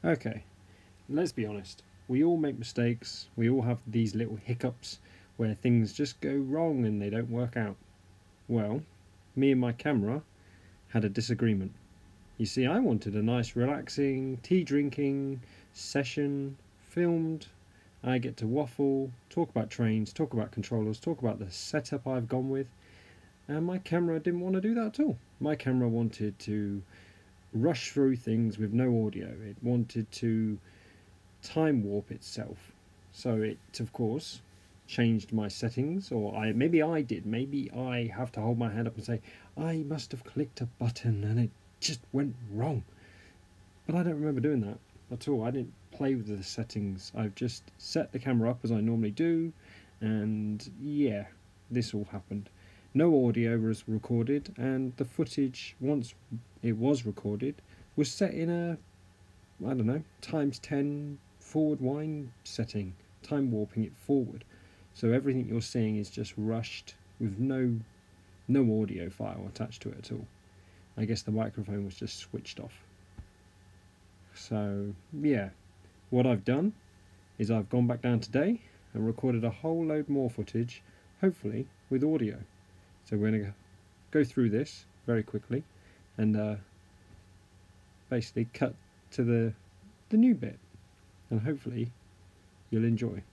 Okay, let's be honest. We all make mistakes. We all have these little hiccups where things just go wrong and they don't work out. Well, me and my camera had a disagreement. You see, I wanted a nice, relaxing, tea drinking session, filmed. I get to waffle, talk about trains, talk about controllers, talk about the setup I've gone with, and my camera didn't want to do that at all. My camera wanted to rush through things with no audio. It wanted to time warp itself. So it, of course, changed my settings, or maybe I did. Maybe I have to hold my hand up and say, I must have clicked a button and it just went wrong. But I don't remember doing that at all. I didn't play with the settings. I've just set the camera up as I normally do, and yeah, this all happened. No audio was recorded, and the footage, once it was recorded, was set in a, I don't know, times 10 forward wind setting, time warping it forward. So everything you're seeing is just rushed with no audio file attached to it at all. I guess the microphone was just switched off. So yeah, what I've done is I've gone back down today and recorded a whole load more footage, hopefully with audio. So we're going to go through this very quickly and basically cut to the new bit, and hopefully you'll enjoy.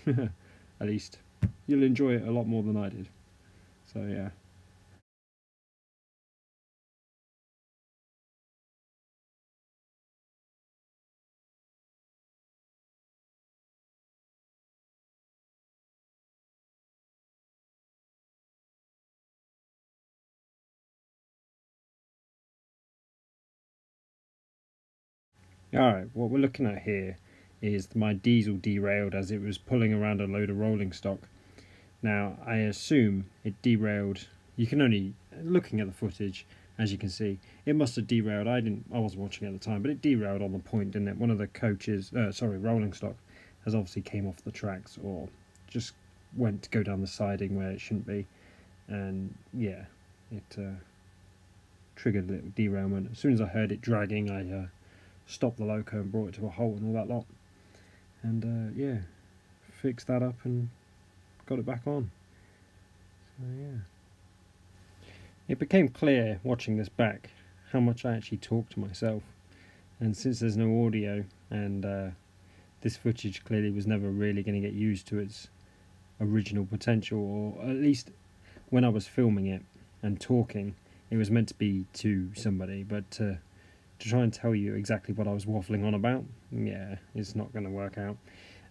At least you'll enjoy it a lot more than I did. So yeah. Alright, what we're looking at here is my diesel derailed as it was pulling around a load of rolling stock. Now, I assume it derailed. You can only, looking at the footage, as you can see, it must have derailed. I wasn't watching at the time, but it derailed on the point, didn't it? One of the coaches, rolling stock, has obviously came off the tracks or just went to go down the siding where it shouldn't be, and yeah, it triggered a little derailment. As soon as I heard it dragging, I stopped the loco and brought it to a halt and all that lot, and yeah, fixed that up and got it back on. So yeah, it became clear watching this back how much I actually talk to myself, and since there's no audio and this footage clearly was never really going to get used to its original potential, or at least when I was filming it and talking, it was meant to be to somebody, but to try and tell you exactly what I was waffling on about, yeah, it's not going to work out.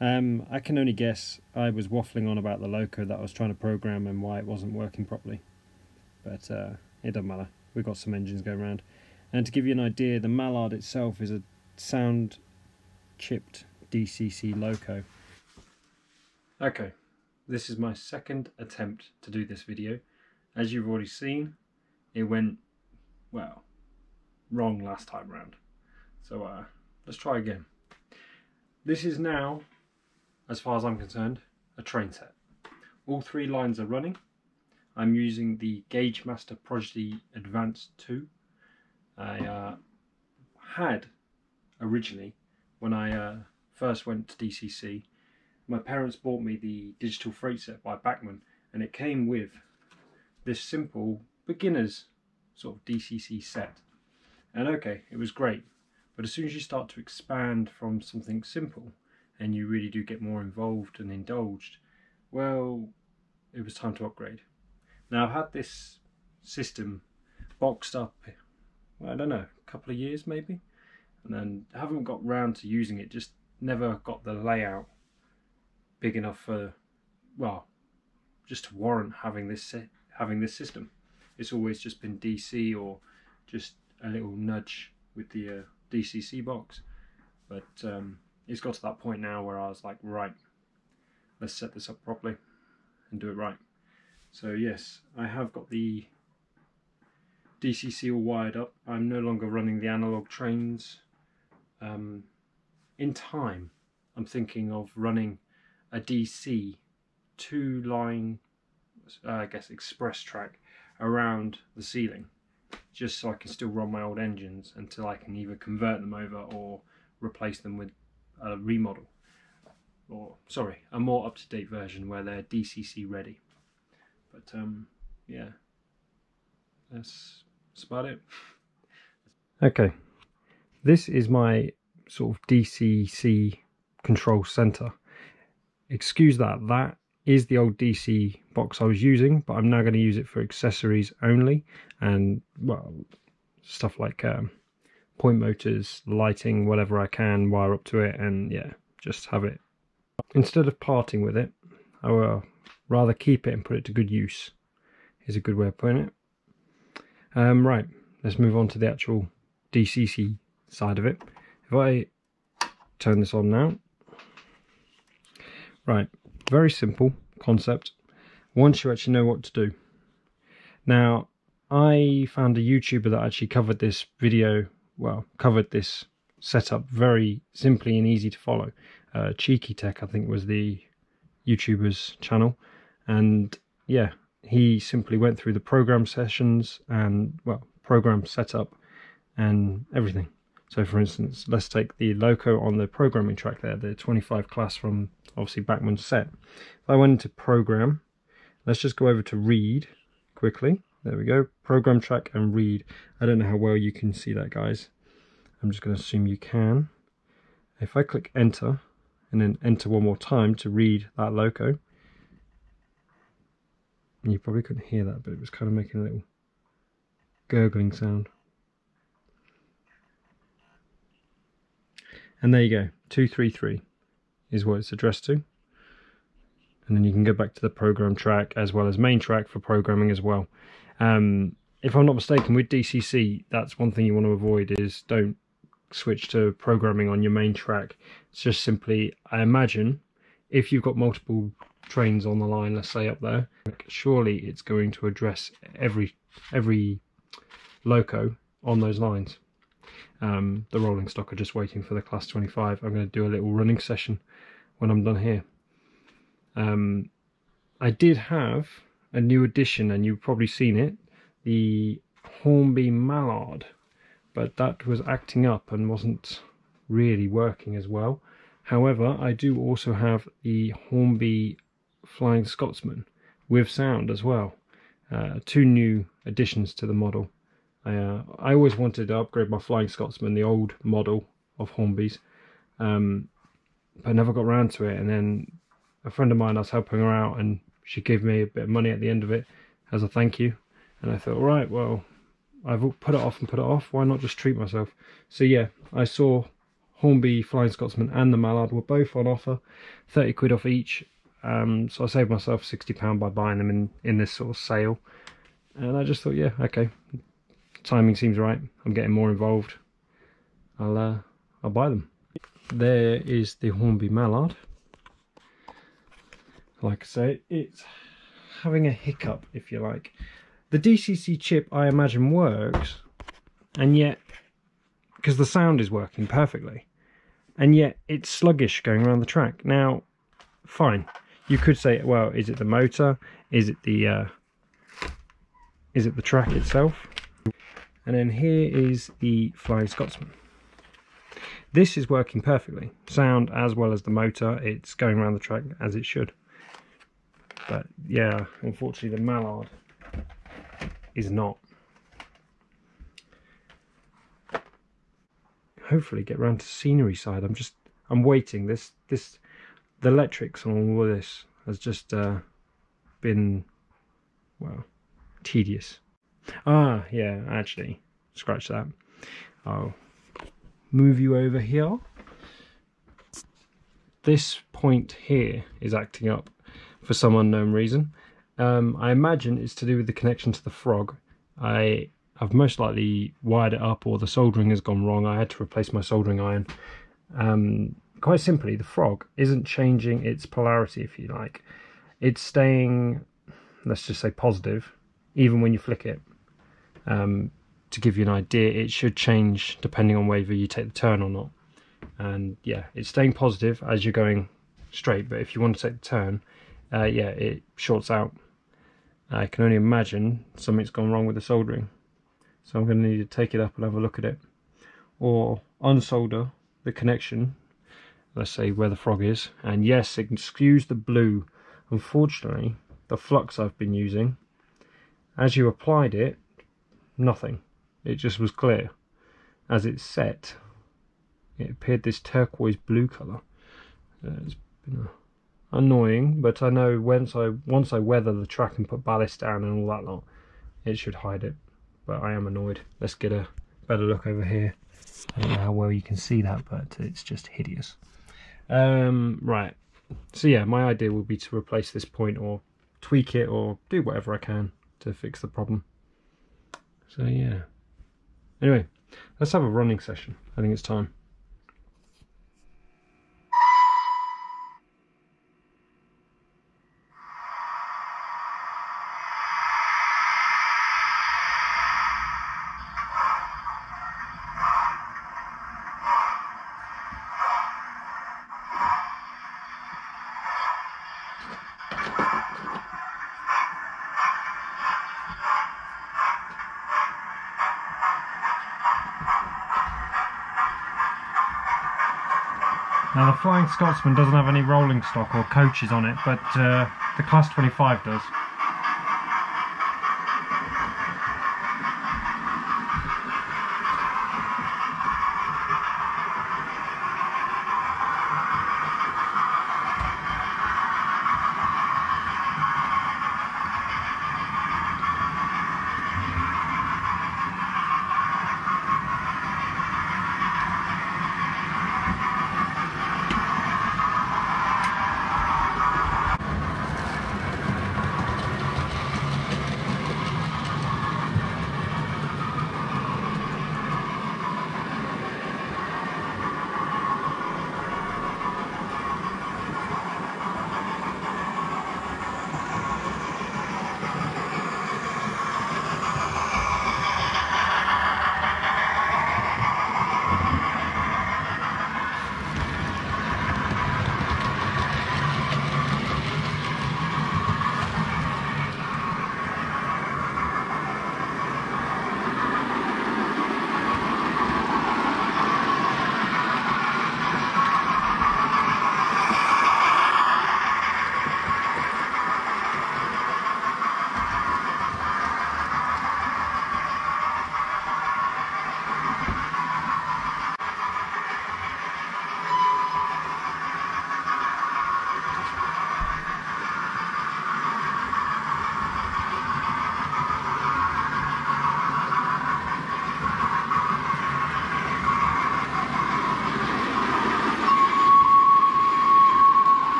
I can only guess I was waffling on about the loco that I was trying to program and why it wasn't working properly. But it doesn't matter. We've got some engines going around. And to give you an idea, the Mallard itself is a sound chipped DCC loco. Okay, this is my second attempt to do this video. As you've already seen, it went, well, wrong last time round. So let's try again. This is now, as far as I'm concerned, a train set. All three lines are running. I'm using the Gaugemaster Prodigy Advance 2. I had originally, when I first went to DCC, my parents bought me the digital freight set by Bachmann, and it came with this simple beginner's sort of DCC set. And okay, it was great, but as soon as you start to expand from something simple and you really do get more involved and indulged, well, it was time to upgrade. Now, I've had this system boxed up, well, I don't know, a couple of years maybe, and then haven't got round to using it, just never got the layout big enough for, well, just to warrant having this system. It's always just been DC or just a little nudge with the DCC box, but it's got to that point now where I was like, right, let's set this up properly and do it right. So yes, I have got the DCC all wired up. I'm no longer running the analog trains. In time, I'm thinking of running a DC 2-line, I guess, express track around the ceiling, just so I can still run my old engines until I can either convert them over or replace them with a remodel, or sorry, a more up-to-date version where they're DCC ready. But yeah, that's about it. Okay, this is my sort of DCC control center. Excuse that is the old DC box I was using, but I'm now going to use it for accessories only, and well, stuff like point motors, lighting, whatever I can wire up to it, and yeah, just have it. Instead of parting with it, I will rather keep it and put it to good use, is a good way of putting it. Right, let's move on to the actual DCC side of it. If I turn this on now, right, very simple concept once you actually know what to do. Now, I found a YouTuber that actually covered this video, well, covered this setup very simply and easy to follow. Cheeky Tech, I think, was the YouTuber's channel, and yeah, he simply went through the program sessions and, well, program setup and everything. So for instance, let's take the loco on the programming track there, the 25 class from obviously Bachmann's set. If I went into program, let's just go over to read quickly. There we go, program track and read. I don't know how well you can see that, guys. I'm just going to assume you can. If I click enter and then enter one more time to read that loco, and you probably couldn't hear that, but it was kind of making a little gurgling sound. And there you go, 233 is what it's addressed to. And then you can go back to the program track as well as main track for programming as well. If I'm not mistaken, with DCC, that's one thing you want to avoid, is don't switch to programming on your main track. It's just simply, I imagine, if you've got multiple trains on the line, let's say up there, surely it's going to address every loco on those lines. The rolling stock are just waiting for the class 25. I'm going to do a little running session when I'm done here. I did have a new addition, and you've probably seen it, the Hornby Mallard, but that was acting up and wasn't really working as well. However, I do also have the Hornby Flying Scotsman with sound as well. Two new additions to the model. I always wanted to upgrade my Flying Scotsman, the old model of Hornby's, but I never got around to it. And then a friend of mine, I was helping her out, and she gave me a bit of money at the end of it as a thank you. And I thought, right, well, I've put it off and put it off. Why not just treat myself? So yeah, I saw Hornby Flying Scotsman and the Mallard were both on offer, 30 quid off each. So I saved myself £60 by buying them in this sort of sale. And I just thought, yeah, okay, timing seems right. I'm getting more involved. I'll buy them. There is the Hornby Mallard. Like I say, it's having a hiccup, if you like. The DCC chip, I imagine, works, and yet, because the sound is working perfectly, and yet it's sluggish going around the track. Now, fine, you could say, well, is it the motor? Is it the track itself? And then here is the Flying Scotsman. This is working perfectly, sound as well as the motor. It's going around the track as it should. But yeah, unfortunately the Mallard is not. Hopefully get around to scenery side. I'm waiting. The electrics on all of this has just been, well, tedious. Ah, yeah, actually, scratch that. I'll move you over here. This point here is acting up for some unknown reason. I imagine it's to do with the connection to the frog. I've most likely wired it up, or the soldering has gone wrong. I had to replace my soldering iron. Quite simply, the frog isn't changing its polarity, if you like. It's staying, let's just say, positive, even when you flick it. To give you an idea, it should change depending on whether you take the turn or not. And yeah, it's staying positive as you're going straight, but if you want to take the turn, yeah, it shorts out. I can only imagine something's gone wrong with the soldering, so I'm going to need to take it up and have a look at it, or unsolder the connection, let's say where the frog is, and yes, it skews the blue. Unfortunately, the flux I've been using, as you applied it, nothing. It just was clear. As it set, it appeared this turquoise blue colour. It's been annoying, but I know once I weather the track and put ballast down and all that lot, it should hide it. But I am annoyed. Let's get a better look over here. I don't know how well you can see that, but it's just hideous. Right, so yeah, my idea would be to replace this point or tweak it or do whatever I can to fix the problem. So yeah, anyway, let's have a running session. I think it's time. Now the Flying Scotsman doesn't have any rolling stock or coaches on it, but the Class 25 does.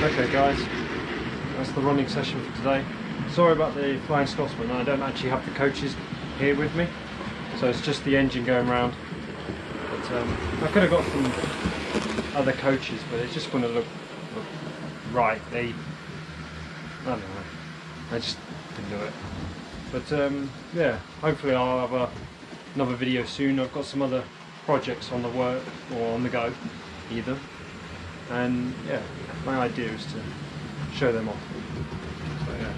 Okay guys, that's the running session for today. Sorry about the Flying Scotsman, I don't actually have the coaches here with me, so it's just the engine going round. But I could have got some other coaches, but it just wouldn't look right. I don't know, I just didn't do it. But yeah, hopefully I'll have another video soon. I've got some other projects on the work or on the go either, and yeah, my idea is to show them off. So yeah,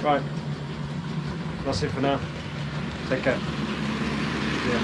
right, that's it for now. Take care. Yeah.